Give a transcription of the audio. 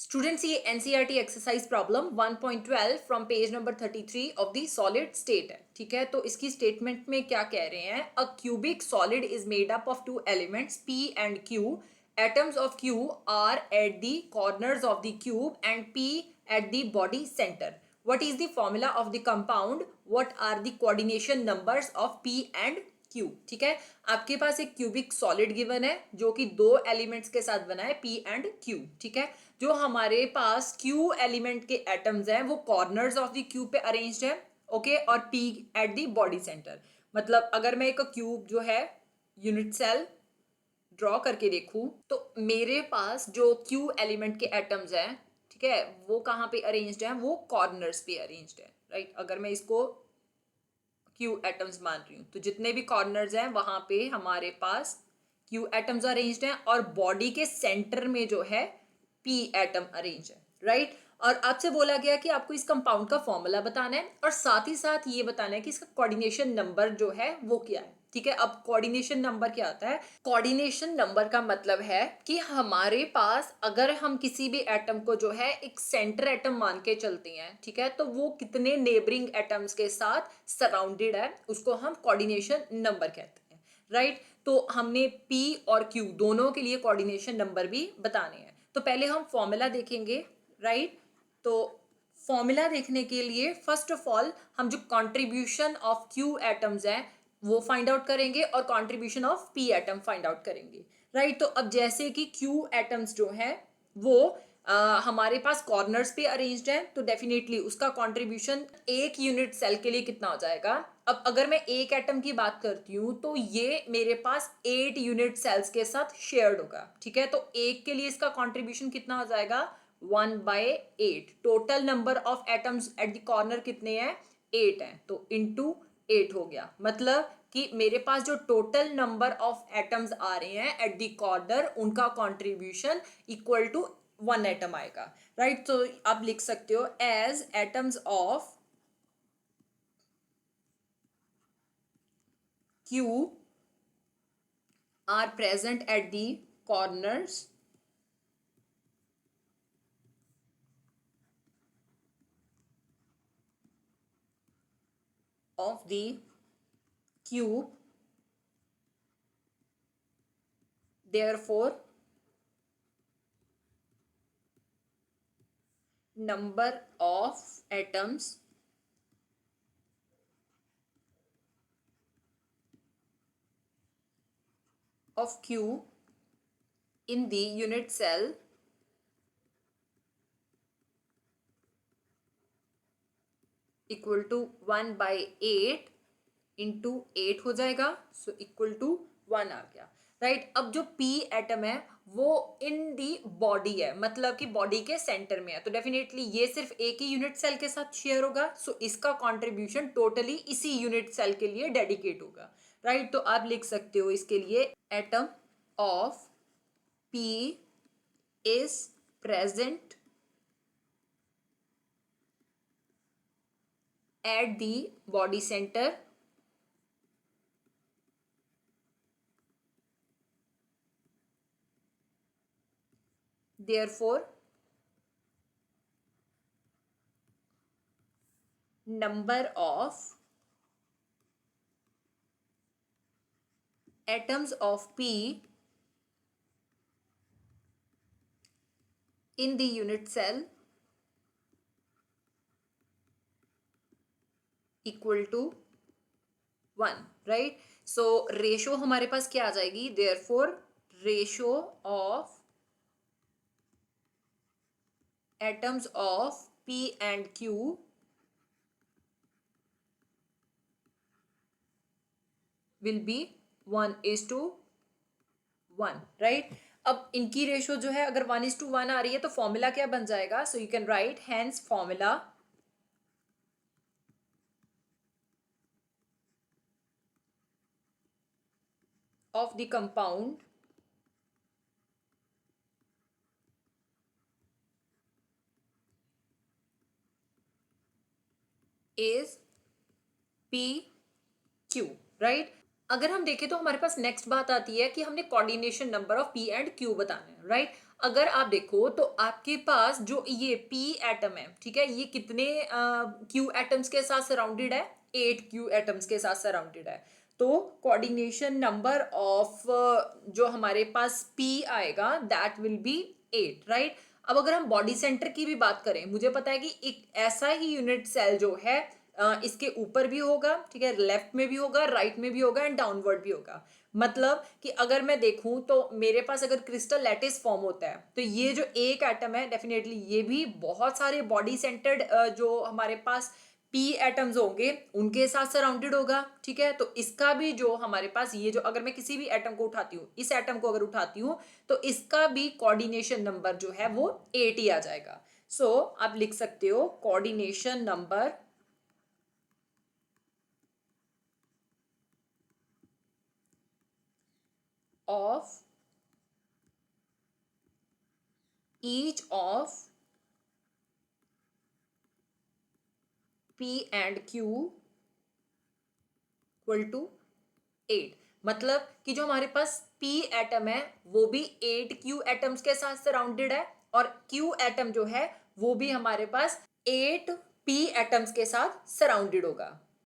Students, ये NCERT exercise problem 1.12 from page number 33 of the solid state है। ठीक है, तो इसकी स्टेटमेंट में क्या कह रहे हैं? A cubic solid is made up of two elements P and Q. Atoms of Q are at the corners of the cube and P at the body center. What is the formula of the compound? What are the coordination numbers of P and Q? ठीक है, आपके पास एक cubic solid given है जो कि दो elements के साथ बना है P एंड Q। ठीक है, जो हमारे पास Q एलिमेंट के एटम्स हैं वो कॉर्नर्स ऑफ द क्यूब पे अरेंज्ड है। ओके, और P at the body centre. मतलब अगर मैं एक क्यूब जो है यूनिट सेल ड्रॉ करके देखूं तो मेरे पास जो Q एलिमेंट के एटम्स हैं, ठीक है, वो कहाँ पे अरेंज्ड हैं? वो कॉर्नर्स पे अरेंज्ड है। राइट, अगर मैं इसको Q एटम्स मान रही हूँ तो जितने भी कॉर्नर्स हैं वहां पे हमारे पास Q एटम्स अरेंज्ड हैं और बॉडी के सेंटर में जो है P एटम अरेंज है। राइट, और आपसे बोला गया कि आपको इस कंपाउंड का फॉर्मूला बताना है और साथ ही साथ ये बताना है कि इसका कोऑर्डिनेशन नंबर जो है वो क्या है। ठीक है, अब कोऑर्डिनेशन नंबर क्या आता है? कोऑर्डिनेशन नंबर का मतलब है कि हमारे पास अगर हम किसी भी एटम को जो है एक सेंटर एटम मान के चलते हैं, ठीक है, तो वो कितने नेबरिंग एटम्स के साथ सराउंडेड है उसको हम कोऑर्डिनेशन नंबर कहते हैं। राइट, तो हमने P और Q दोनों के लिए कोऑर्डिनेशन नंबर भी बताने हैं। तो पहले हम फॉर्मूला देखेंगे। राइट, तो फॉर्मूला देखने के लिए फर्स्ट ऑफ ऑल हम जो कंट्रीब्यूशन ऑफ Q एटम्स हैं वो फाइंड आउट करेंगे और contribution of P atom find out करेंगे। राइट, तो अब जैसे कि Q एटम्स जो हैं वो हमारे पास कॉर्नर्स पे अरेंज्ड है तो डेफिनेटली उसका कंट्रीब्यूशन एक यूनिट सेल के लिए कितना हो जाएगा? अब अगर मैं एक एटम की बात करती हूँ तो ये मेरे पास 8 यूनिट सेल्स के साथ शेयर्ड होगा। ठीक है, तो एक के लिए इसका कंट्रीब्यूशन कितना हो जाएगा? 1/8। Total number of atoms eight the corner कितने हैं? 8 हैं, तो इंटू 8 हो गया। मतलब कि मेरे पास जो टोटल नंबर ऑफ एटम्स आ रहे हैं एट द कॉर्नर उनका कंट्रीब्यूशन इक्वल टू 1 एटम आएगा। राइट, तो आप लिख सकते हो as atoms of Q are present at the corners of the cube, therefore number of atoms of Q in the unit cell equal to 1/8 into 8 हो जाएगा, so equal to 1 आ गया। Right, अब जो P एटम है वो इन the body है, मतलब कि बॉडी के सेंटर में है, तो डेफिनेटली ये सिर्फ एक ही यूनिट सेल के साथ शेयर होगा। सो इसका कंट्रीब्यूशन टोटली इसी यूनिट सेल के लिए डेडिकेट होगा। राइट, तो आप लिख सकते हो इसके लिए atom of P is present at the body center therefore number of atoms of P in the unit cell equal to 1। Right, so ratio हमारे पास क्या आ जाएगी? Therefore ratio of atoms of P and Q will be 1:1। Right, अब इनकी ratio जो है अगर 1:1 आ रही है तो फॉर्मूला क्या बन जाएगा? So you can write hence formula of the compound is PQ। Right, अगर हम देखें तो हमारे पास नेक्स्ट बात आती है कि हमने coordination number of P and Q बताना है। राइट, अगर आप देखो तो आपके पास जो ये p एटम है, ठीक है, ये कितने q एटम्स के साथ सराउंडेड है? 8 q एटम्स के साथ सराउंडेड है। तो कोऑर्डिनेशन नंबर ऑफ जो हमारे पास p आएगा दैट विल बी 8, राइट। अब अगर हम बॉडी सेंटर की भी बात करें, मुझे पता है कि एक ऐसा ही यूनिट सेल जो है इसके ऊपर भी होगा, ठीक है, लेफ्ट में भी होगा, राइट में भी होगा एंड डाउनवर्ड भी होगा। मतलब कि अगर मैं देखूं तो मेरे पास अगर क्रिस्टल लैटिस फॉर्म होता है तो ये जो एक एटम है डेफिनेटली ये भी बहुत सारे बॉडी सेंटर्ड जो हमारे पास पी एटम्स होंगे उनके साथ सराउंडेड होगा, ठीक है। तो इसका भी जो हमारे पास ये जो अगर मैं किसी भी एटम को उठाती हूँ, इस एटम को अगर उठाती हूँ तो इसका भी कोऑर्डिनेशन नंबर जो है वो 8 ही आ जाएगा। सो आप लिख सकते हो coordination number of each of P and Q equal to 8। मतलब कि जो हमारे पास P एटम है वो भी 8 Q एटम्स के साथ सराउंडेड है और Q एटम जो है वो भी हमारे पास 8 P एटम्स के साथ सराउंडेड होगा।